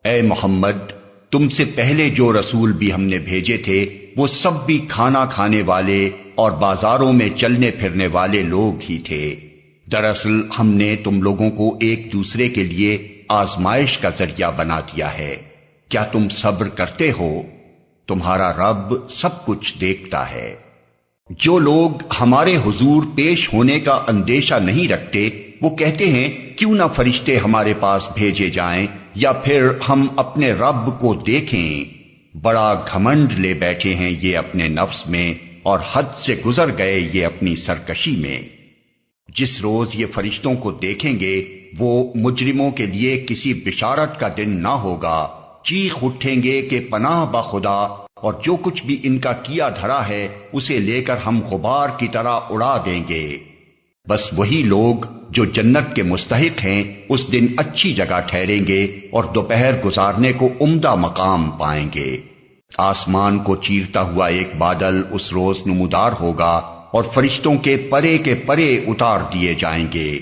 اے محمد، تم سے پہلے جو رسول بھی ہم نے بھیجے تھے وہ سب بھی کھانا کھانے والے اور بازاروں میں چلنے پھرنے والے لوگ ہی تھے۔ دراصل ہم نے تم لوگوں کو ایک دوسرے کے لیے آزمائش کا ذریعہ بنا دیا ہے۔ کیا تم صبر کرتے ہو؟ تمہارا رب سب کچھ دیکھتا ہے۔ جو لوگ ہمارے حضور پیش ہونے کا اندیشہ نہیں رکھتے وہ کہتے ہیں کیوں نہ فرشتے ہمارے پاس بھیجے جائیں یا پھر ہم اپنے رب کو دیکھیں۔ بڑا گھمنڈ لے بیٹھے ہیں یہ اپنے نفس میں اور حد سے گزر گئے یہ اپنی سرکشی میں۔ جس روز یہ فرشتوں کو دیکھیں گے وہ مجرموں کے لیے کسی بشارت کا دن نہ ہوگا۔ چیخ اٹھیں گے کہ پناہ با خدا، اور جو کچھ بھی ان کا کیا دھرا ہے اسے لے کر ہم غبار کی طرح اڑا دیں گے۔ بس وہی لوگ جو جنت کے مستحق ہیں اس دن اچھی جگہ ٹھہریں گے اور دوپہر گزارنے کو عمدہ مقام پائیں گے۔ آسمان کو چیرتا ہوا ایک بادل اس روز نمودار ہوگا اور فرشتوں کے پرے اتار دیے جائیں گے۔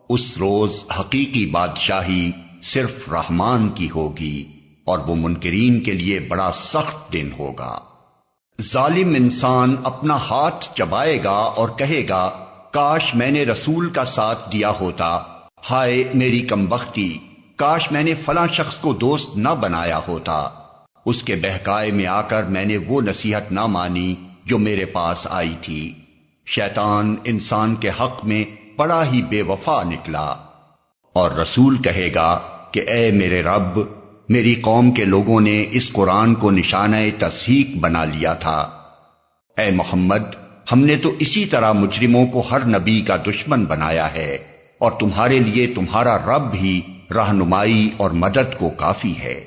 اس روز حقیقی بادشاہی صرف رحمان کی ہوگی اور وہ منکرین کے لیے بڑا سخت دن ہوگا۔ ظالم انسان اپنا ہاتھ چبائے گا اور کہے گا کاش میں نے رسول کا ساتھ دیا ہوتا، ہائے میری کمبختی، کاش میں نے فلاں شخص کو دوست نہ بنایا ہوتا، اس کے بہکائے میں آ کر میں نے وہ نصیحت نہ مانی جو میرے پاس آئی تھی۔ شیطان انسان کے حق میں بڑا ہی بے وفا نکلا۔ اور رسول کہے گا کہ اے میرے رب، میری قوم کے لوگوں نے اس قرآن کو نشانہ تصحیق بنا لیا تھا۔ اے محمد، ہم نے تو اسی طرح مجرموں کو ہر نبی کا دشمن بنایا ہے، اور تمہارے لیے تمہارا رب ہی رہنمائی اور مدد کو کافی ہے۔